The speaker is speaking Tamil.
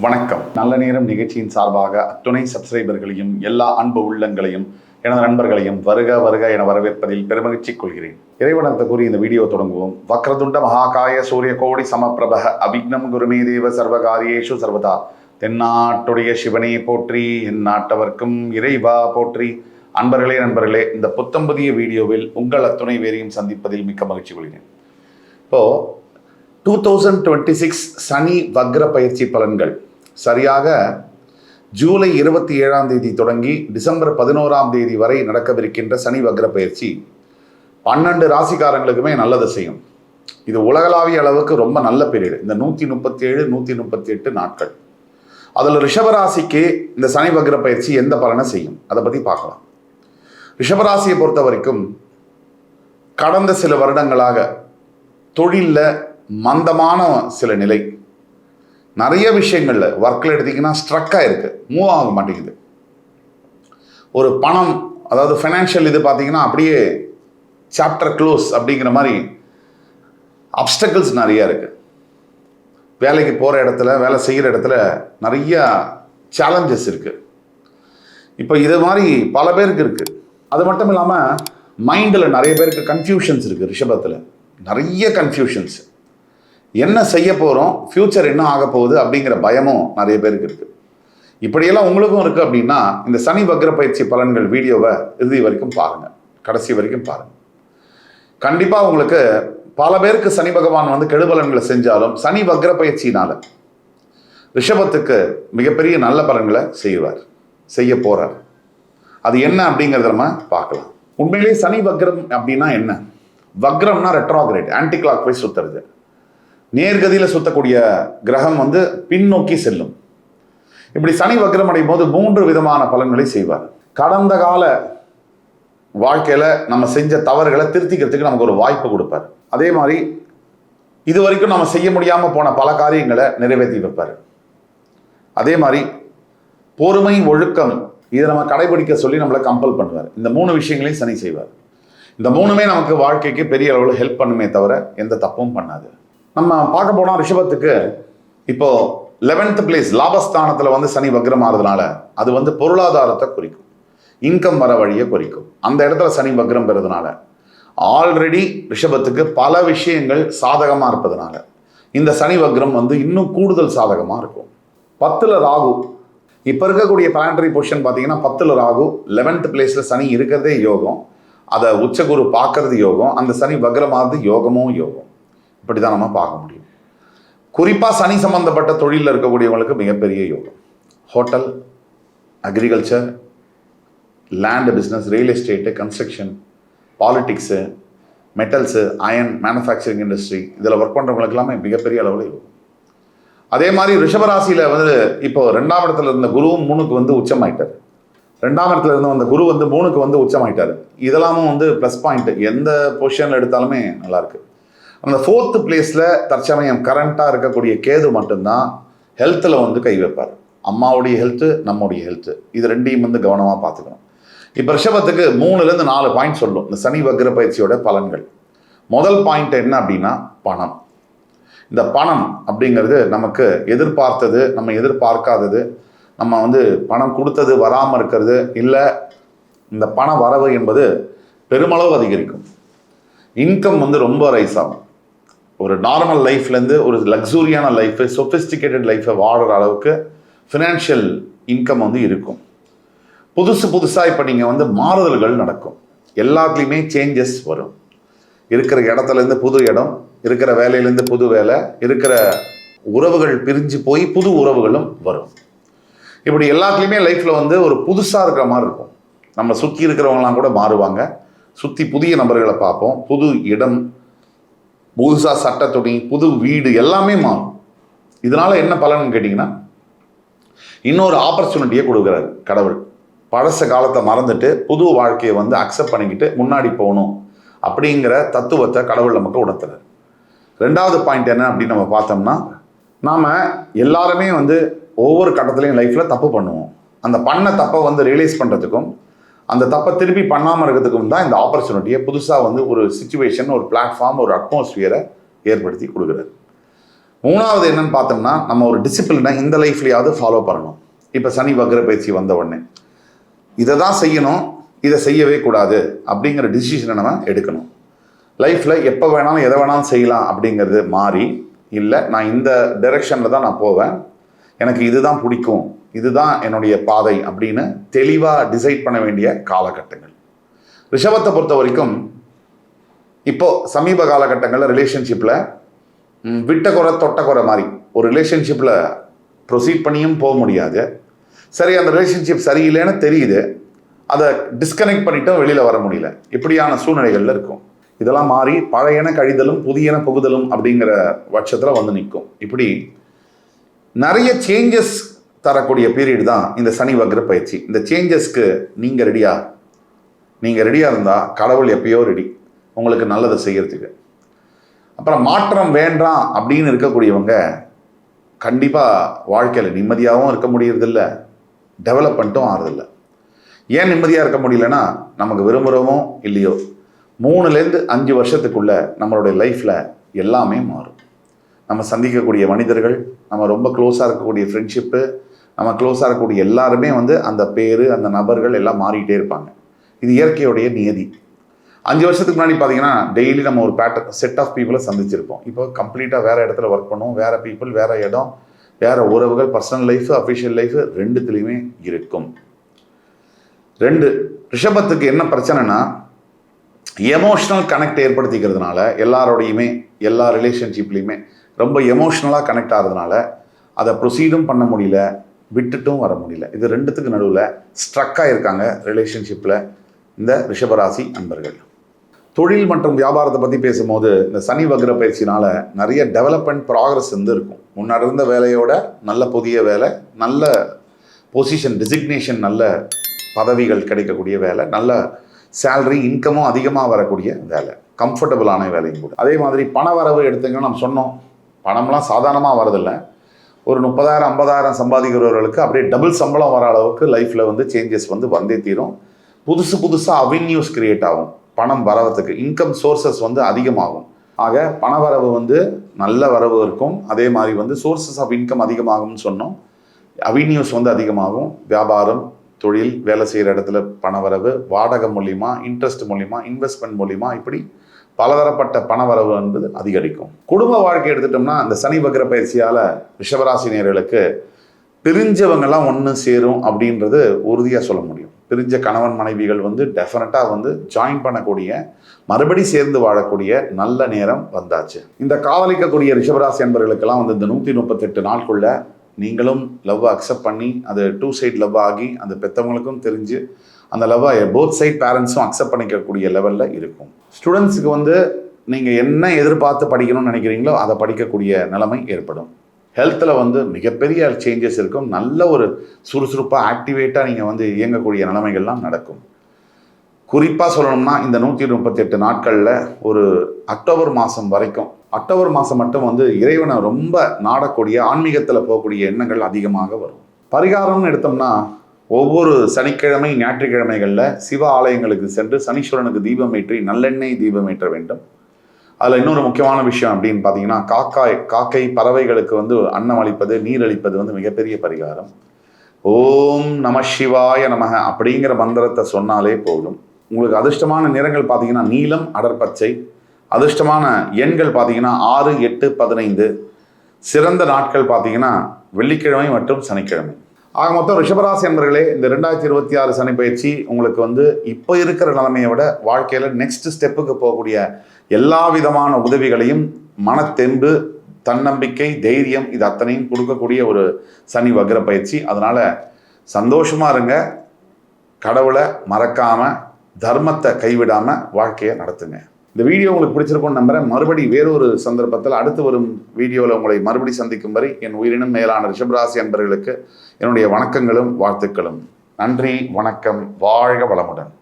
வணக்கம். நல்ல நேரம் நிகழ்ச்சியின் சார்பாக அத்துணை சப்ஸ்கிரைபர்களையும் எல்லா அன்பு உள்ளங்களையும் எனது நண்பர்களையும் வருக வருக என வரவேற்பதில் பெருமகிழ்ச்சி கொள்கிறேன். இறைவனத்தை கூறி இந்த வீடியோ தொடங்குவோம். வக்ரதுண்ட மகாகாய சூரிய கோடி சமப்பிரப அபிக்னம் குருமே தேவ சர்வகாரியேஷு சர்வதா. தென்னாட்டுடைய சிவனே போற்றி, என் நாட்டவர்க்கும் இறைவா போற்றி. நண்பர்களே, இந்த புத்தம் புதிய வீடியோவில் உங்கள் அத்துணை வேரையும் சந்திப்பதில் மிக்க மகிழ்ச்சி கொள்கிறேன். இப்போ 2026 சனி வக்ர பயிற்சி பலன்கள் சரியாக ஜூலை 27 தொடங்கி டிசம்பர் 11 வரை நடக்கவிருக்கின்ற சனி வக்ர பயிற்சி 12 ராசிக்காரங்களுக்குமே நல்லது செய்யும். இது உலகளாவிய அளவுக்கு ரொம்ப நல்ல பீரியட். இந்த 137 138 நாட்கள். அதில் ரிஷபராசிக்கு இந்த சனி வக்ர பயிற்சி எந்த பலனை செய்யும் அதை பற்றி பார்க்கலாம். ரிஷபராசியை பொறுத்த வரைக்கும் கடந்த சில வருடங்களாக தொழிலில் மந்தமான சில நிலை, நிறைய விஷயங்கள்ல ஒர்க்கில் எடுத்தீங்கன்னா ஸ்ட்ரக்காக இருக்கு, மூவ் ஆக மாட்டேங்குது. ஒரு பணம், அதாவது ஃபைனான்ஷியல் இது பார்த்தீங்கன்னா அப்படியே சாப்டர் க்ளோஸ் அப்படிங்கிற மாதிரி அப்டக்கிள்ஸ் நிறைய இருக்கு. வேலைக்கு போகிற இடத்துல, வேலை செய்கிற இடத்துல நிறைய சேலஞ்சஸ் இருக்கு. இப்போ இது மாதிரி பல பேருக்கு இருக்கு. அது மட்டும் இல்லாமல் மைண்டில் நிறைய பேருக்கு கன்ஃபியூஷன்ஸ் இருக்கு. ரிஷபத்தில் நிறைய கன்ஃபியூஷன்ஸ், என்ன செய்ய போகிறோம், ஃப்யூச்சர் என்ன ஆக போகுது அப்படிங்கிற பயமும் நிறைய பேருக்கு இருக்குது. இப்படியெல்லாம் உங்களுக்கும் இருக்குது அப்படின்னா இந்த சனி வக்ர பயிற்சி பலன்கள் வீடியோவை இறுதி வரைக்கும் பாருங்கள், கடைசி வரைக்கும் பாருங்கள். கண்டிப்பாக உங்களுக்கு பல பேருக்கு சனி பகவான் வந்து கெடுபலன்களை செஞ்சாலும் சனி வக்ர பயிற்சியினால் ரிஷபத்துக்கு மிகப்பெரிய நல்ல பலன்களை செய்ய போகிறார். அது என்ன அப்படிங்கிறத நம்ம பார்க்கலாம். உண்மையிலேயே சனி வக்ரம் அப்படின்னா என்ன? வக்ரம்னா ரெட்ரோகிரேட், ஆன்டி கிளாக் வைஸ் சுத்துறது. நேர்கதியில் சுத்தக்கூடிய கிரகம் வந்து பின்னோக்கி செல்லும். இப்படி சனி வக்ரம் அடையும் போது 3 விதமான பலன்களை செய்வார். கடந்த கால வாழ்க்கையில நம்ம செஞ்ச தவறுகளை திருத்திக்கிறதுக்கு நமக்கு ஒரு வாய்ப்பு கொடுப்பார். அதே மாதிரி இது வரைக்கும் நம்ம செய்ய முடியாம போன பல காரியங்களை நிறைவேற்றி வைப்பார். அதே மாதிரி பொறுமை, ஒழுக்கம், இதை நம்ம கடைபிடிக்க சொல்லி நம்மளை கம்பல் பண்ணுவார். இந்த 3 விஷயங்களையும் சனி செய்வார். இந்த 3மே நமக்கு வாழ்க்கைக்கு பெரிய அளவில் ஹெல்ப் பண்ணுமே தவிர எந்த தப்பும் பண்ணாது. நம்ம பார்க்க போனால் ரிஷபத்துக்கு இப்போ 11th பிளேஸ் லாபஸ்தானத்தில் வந்து சனி வக்ரம் ஆகிறதுனால அது வந்து பொருளாதாரத்தை குறிக்கும், இன்கம் வர வழியை குறிக்கும். அந்த இடத்துல சனி வக்ரம் பெறதுனால ஆல்ரெடி ரிஷபத்துக்கு பல விஷயங்கள் சாதகமாக இருப்பதனால இந்த சனி வக்ரம் வந்து இன்னும் கூடுதல் சாதகமாக இருக்கும். 10ல் ராகு, இப்போ இருக்கக்கூடிய பிளானட்டரி பொசிஷன் பார்த்தீங்கன்னா 10ல் ராகு, 11th பிளேஸில் சனி இருக்கிறதே யோகம். அதை உச்சகுரு பார்க்கறது யோகம், அந்த சனி வக்ரமானது யோகமும் யோகம். இப்படி தான் நம்ம பார்க்க முடியும். குறிப்பாக சனி சம்பந்தப்பட்ட தொழிலில் இருக்கக்கூடியவங்களுக்கு மிகப்பெரிய யோகம். Hotel, agriculture, land business, real estate, construction, politics, metals, iron, manufacturing industry, இதில் ஒர்க் பண்ணுறவங்களுக்கு எல்லாமே மிகப்பெரிய அளவில் யோகம். அதே மாதிரி ரிஷபராசியில் வந்து இப்போ 2ஆம் இடத்துல இருந்த குருவும் 3க்கு வந்து உச்சமாயிட்டார். 2ஆம் இடத்துல இருந்து வந்த குரு வந்து 3க்கு வந்து உச்சமாயிட்டார். இதெல்லாமும் வந்து ப்ளஸ் பாயிண்ட். எந்த பொசிஷனில் எடுத்தாலுமே நல்லாயிருக்கு. அந்த 4th பிளேஸில் தற்சமயம் கரண்ட்டாக இருக்கக்கூடிய கேது மட்டும்தான் ஹெல்த்தில் வந்து கை வைப்பார். அம்மாவுடைய ஹெல்த்து, நம்முடைய ஹெல்த்து, இது ரெண்டையும் வந்து கவனமாக பார்த்துக்கணும். இப்போ ரிஷபத்துக்கு 3லேருந்து 4 பாயிண்ட் சொல்லும் இந்த சனி வக்ர பயிற்சியோட பலன்கள். முதல் பாயிண்ட் என்ன அப்படின்னா பணம். இந்த பணம் அப்படிங்கிறது நமக்கு எதிர்பார்த்தது, நம்ம எதிர்பார்க்காதது, நம்ம வந்து பணம் கொடுத்தது வராமல் இருக்கிறது, இல்லை இந்த பண வரவு என்பது பெருமளவு அதிகரிக்கும். இன்கம் வந்து ரொம்ப ரைஸ் ஆகும். ஒரு நார்மல் லைஃப்லேருந்து ஒரு லக்ஸூரியான லைஃபு, சொஃபிஸ்டிகேட்டட் லைஃப்பை வாடுற அளவுக்கு ஃபினான்ஷியல் இன்கம் வந்து இருக்கும். புதுசாக இப்போ நீங்கள் வந்து மாறுதல்கள் நடக்கும். எல்லாத்துலேயுமே சேஞ்சஸ் வரும். இருக்கிற இடத்துலேருந்து புது இடம், இருக்கிற வேலையிலேருந்து புது வேலை, இருக்கிற உறவுகள் பிரிஞ்சு போய் புது உறவுகளும் வரும். இப்படி எல்லாத்துலேயுமே லைஃப்பில் வந்து ஒரு புதுசாக இருக்கிற மாதிரி இருக்கும். நம்ம சுற்றி இருக்கிறவங்களாம் கூட மாறுவாங்க. சுற்றி புதிய நபர்களை பார்ப்போம். புது இடம், புதுசாக சட்ட துணி, புது வீடு, எல்லாமே மாறும். இதனால என்ன பலன்னு கேட்டிங்கன்னா இன்னொரு ஆப்பர்ச்சுனிட்டியை கொடுக்குறாரு கடவுள். பழச காலத்தை மறந்துட்டு புது வாழ்க்கையை வந்து அக்செப்ட் பண்ணிக்கிட்டு முன்னாடி போகணும் அப்படிங்கிற தத்துவத்தை கடவுள் நமக்கு உணர்த்துறாரு. 2வது பாயிண்ட் என்ன அப்படின்னு நம்ம பார்த்தோம்னா, நாம் எல்லாருமே வந்து ஒவ்வொரு கட்டத்துலையும் லைஃப்பில் தப்பு பண்ணுவோம். அந்த பண்ண தப்பை வந்து ரியலைஸ் பண்ணுறதுக்கும் அந்த தப்பை திருப்பி பண்ணாமல் இருக்கிறதுக்கும் தான் இந்த ஆப்பர்ச்சுனிட்டியை புதுசாக வந்து ஒரு சிச்சுவேஷன், ஒரு பிளாட்ஃபார்ம், ஒரு அட்மாஸ்பியரை ஏற்படுத்தி கொடுக்குறாரு. மூணாவது என்னன்னு பார்த்தோம்னா, நம்ம ஒரு டிசிப்ளினை இந்த லைஃப்லையாவது ஃபாலோ பண்ணணும். இப்போ சனி வக்ர பயிற்சி வந்த உடனே இதை தான் செய்யணும், இதை செய்யவே கூடாது அப்படிங்கிற டிசிஷனை நம்ம எடுக்கணும். லைஃப்பில் எப்போ வேணாலும் எதை வேணாலும் செய்யலாம் அப்படிங்கிறது மாறி, இல்லை நான் இந்த டைரெக்ஷனில் தான் நான் போவேன், எனக்கு இதுதான் பிடிக்கும், இதுதான் என்னுடைய பாதை அப்படின்னு தெளிவாக டிசைட் பண்ண வேண்டிய காலகட்டங்கள். ரிஷபத்தை பொறுத்த வரைக்கும் இப்போது சமீப காலகட்டங்களில் ரிலேஷன்ஷிப்பில் விட்ட குறை தொட்ட குறை மாதிரி ஒரு ரிலேஷன்ஷிப்பில் ப்ரொசீட் பண்ணியும் போக முடியாது. சரி, அந்த ரிலேஷன்ஷிப் சரியில்லைன்னு தெரியுது, அதை டிஸ்கனெக்ட் பண்ணிட்டும் வெளியில் வர முடியல, இப்படியான சூழ்நிலைகளில் இருக்கும். இதெல்லாம் மாறி பழையன கழிதலும் புதியன புகுதலும் அப்படிங்கிற பட்சத்தில் வந்து நிற்கும். இப்படி நிறைய சேஞ்சஸ் தரக்கூடிய பீரியட் தான் இந்த சனி வக்ர பயிற்சி. இந்த சேஞ்சஸ்க்கு நீங்கள் ரெடியாக இருந்தால் கடவுள் எப்பயோ ரெடி உங்களுக்கு நல்லதை செய்யறதுக்கு. அப்புறம் மாற்றம் வேண்டாம் அப்படின்னு இருக்கக்கூடியவங்க கண்டிப்பாக வாழ்க்கையில் நிம்மதியாகவும் இருக்க முடியறதில்ல, டெவலப்மெண்ட்டும் ஆகிறதில்ல. ஏன் நிம்மதியாக இருக்க முடியலன்னா, நமக்கு விரும்புகிறோமோ இல்லையோ 3லேருந்து 5 வருஷத்துக்குள்ள நம்மளுடைய லைஃப்பில் எல்லாமே மாறும். நம்ம சந்திக்கக்கூடிய மனிதர்கள், நம்ம ரொம்ப க்ளோஸாக இருக்கக்கூடிய ஃப்ரெண்ட்ஷிப்பு, நம்ம க்ளோஸாக இருக்கக்கூடிய எல்லாருமே வந்து அந்த பேர், அந்த நபர்கள் எல்லாம் மாறிக்கிட்டே இருப்பாங்க. இது இயற்கையுடைய நியதி. 5 வருஷத்துக்கு முன்னாடி பார்த்தீங்கன்னா டெய்லி நம்ம ஒரு செட் ஆஃப் பீப்புளை சந்திச்சிருப்போம். இப்போ கம்ப்ளீட்டாக வேறு இடத்துல ஒர்க் பண்ணுவோம், வேறு பீப்புள், வேறு இடம், வேறு உறவுகள், பர்சனல் லைஃபு, அஃபிஷியல் லைஃபு ரெண்டுத்துலேயுமே இருக்கும். 2 ரிஷபத்துக்கு என்ன பிரச்சனைனா, எமோஷ்னல் கனெக்ட் ஏற்படுத்திக்கிறதுனால எல்லாரோடையுமே எல்லா ரிலேஷன்ஷிப்லேயுமே ரொம்ப எமோஷ்னலாக கனெக்ட் ஆகிறதுனால அதை ப்ரொசீடும் பண்ண முடியல, விட்டுட்டும் வர முடியல. இது ரெண்டுத்துக்கு நடுவில் ஸ்ட்ரக்காக இருக்காங்க ரிலேஷன்ஷிப்பில் இந்த ரிஷபராசி அன்பர்கள். தொழில் மற்றும் வியாபாரத்தை பற்றி பேசும்போது இந்த சனி வக்ர பயிற்சினால் நிறைய டெவலப்மெண்ட் ப்ராக்ரஸ் வந்து இருக்கும். முன்னாடி இருந்த வேலையோட நல்ல புதிய வேலை, நல்ல பொசிஷன் டிசிக்னேஷன், நல்ல பதவிகள் கிடைக்கக்கூடிய வேலை, நல்ல சேலரி இன்கமும் அதிகமாக வரக்கூடிய வேலை, கம்ஃபர்டபுளான வேலையும் கூட. அதே மாதிரி பண வரவு எடுத்துங்க, நம்ம சொன்னோம் பணம்லாம் சாதாரணமாக வரதில்லை. ஒரு 30,000 50,000 சம்பாதிக்கிறவர்களுக்கு அப்படியே டபுள் சம்பளம் வர அளவுக்கு லைஃப்பில் வந்து சேஞ்சஸ் வந்து வந்தே தீரும். புதுசாக அவென்யூஸ் கிரியேட் ஆகும், பணம் வரதுக்கு இன்கம் சோர்சஸ் வந்து அதிகமாகும். ஆக பண வரவு வந்து நல்ல வரவு இருக்கும். அதே மாதிரி வந்து சோர்சஸ் ஆஃப் இன்கம் அதிகமாகும்னு சொன்னோம். அவென்யூஸ் வந்து அதிகமாகும். வியாபாரம், தொழில், வேலை செய்கிற இடத்துல பணவரவு, வாடகை மூலிமா, இன்ட்ரெஸ்ட் மூலிமா, இன்வெஸ்ட்மெண்ட் மூலிமா, இப்படி பலதரப்பட்ட பணவரவு என்பது அதிகரிக்கும். குடும்ப வாழ்க்கை எடுத்துட்டோம்னா இந்த சனி வக்ர பயிற்சியால் ரிஷபராசினியர்களுக்கு பிரிஞ்சவங்கெல்லாம் ஒன்று சேரும் அப்படின்றது உறுதியாக சொல்ல முடியும். பிரிஞ்ச கணவன் மனைவிகள் வந்து டெஃபினட்டாக வந்து ஜாயின் பண்ணக்கூடிய, மறுபடி சேர்ந்து வாழக்கூடிய நல்ல நேரம் வந்தாச்சு. இந்த காதலிக்கக்கூடிய ரிஷபராசி என்பவர்களுக்கெல்லாம் வந்து இந்த 138 நாட்குள்ள நீங்களும் லவ் அக்செப்ட் பண்ணி அது 2 சைட் லவ் ஆகி அந்த பெற்றவங்களுக்கும் தெரிஞ்சு அந்த லவ்வை போத் சைட் பேரண்ட்ஸும் அக்செப்ட் பண்ணிக்கக்கூடிய லெவலில் இருக்கும். ஸ்டூடெண்ட்ஸுக்கு வந்து நீங்கள் என்ன எதிர்பார்த்து படிக்கணும்னு நினைக்கிறீங்களோ அதை படிக்கக்கூடிய நிலைமை ஏற்படும். ஹெல்த்தில் வந்து மிகப்பெரிய சேஞ்சஸ் இருக்கும். நல்ல ஒரு சுறுசுறுப்பாக ஆக்டிவேட்டாக நீங்கள் வந்து இயங்கக்கூடிய நிலைமைகள்லாம் நடக்கும். குறிப்பாக சொல்லணும்னா இந்த 138 நாட்களில் ஒரு அக்டோபர் மாதம் வரைக்கும், அக்டோபர் மாதம் மட்டும் வந்து இறைவனை ரொம்ப நாடக்கூடிய, ஆன்மீகத்தில் போகக்கூடிய எண்ணங்கள் அதிகமாக வரும். பரிகாரம்னு எடுத்தோம்னா ஒவ்வொரு சனிக்கிழமை ஞாயிற்றுக்கிழமைகளில் சிவ ஆலயங்களுக்கு சென்று சனீஸ்வரனுக்கு தீபம் ஏற்றி நல்லெண்ணெய் தீபம் ஏற்ற வேண்டும். அதில் இன்னொரு முக்கியமான விஷயம் அப்படின்னு பார்த்தீங்கன்னா, காக்கை பறவைகளுக்கு வந்து அன்னம் அளிப்பது, நீர் அளிப்பது வந்து மிகப்பெரிய பரிகாரம். ஓம் நம சிவாய நமக அப்படிங்கிற மந்திரத்தை சொன்னாலே போதும். உங்களுக்கு அதிர்ஷ்டமான நிறங்கள் பார்த்தீங்கன்னா நீலம், அடர்பச்சை. அதிர்ஷ்டமான எண்கள் பார்த்தீங்கன்னா 6, 8, 15. சிறந்த நாட்கள் பார்த்தீங்கன்னா வெள்ளிக்கிழமை மற்றும் சனிக்கிழமை. ஆக மொத்தம் ரிஷபராசி என்பர்களே, இந்த 2026 சனி பயிற்சி உங்களுக்கு வந்து இப்போ இருக்கிற நிலைமையை விட வாழ்க்கையில் நெக்ஸ்ட் ஸ்டெப்புக்கு போகக்கூடிய எல்லா விதமான உதவிகளையும், மனத்தெம்பு, தன்னம்பிக்கை, தைரியம், இது அத்தனையும் கொடுக்கக்கூடிய ஒரு சனி வக்ர பயிற்சி. அதனால் சந்தோஷமாக இருங்க, கடவுளை மறக்காமல், தர்மத்தை கைவிடாமல் வாழ்க்கையை நடத்துங்க. இந்த வீடியோ உங்களுக்கு பிடிச்சிருக்கும்னு நம்புறேன். மறுபடி வேறொரு சந்தர்ப்பத்தில் அடுத்து வரும் வீடியோவில் உங்களை மறுபடி சந்திக்கும் வரை என் உயிரினும் மேலான ரிஷபராசி அன்பர்களுக்கு என்னுடைய வணக்கங்களும் வாழ்த்துக்களும். நன்றி, வணக்கம், வாழ்க வளமுடன்.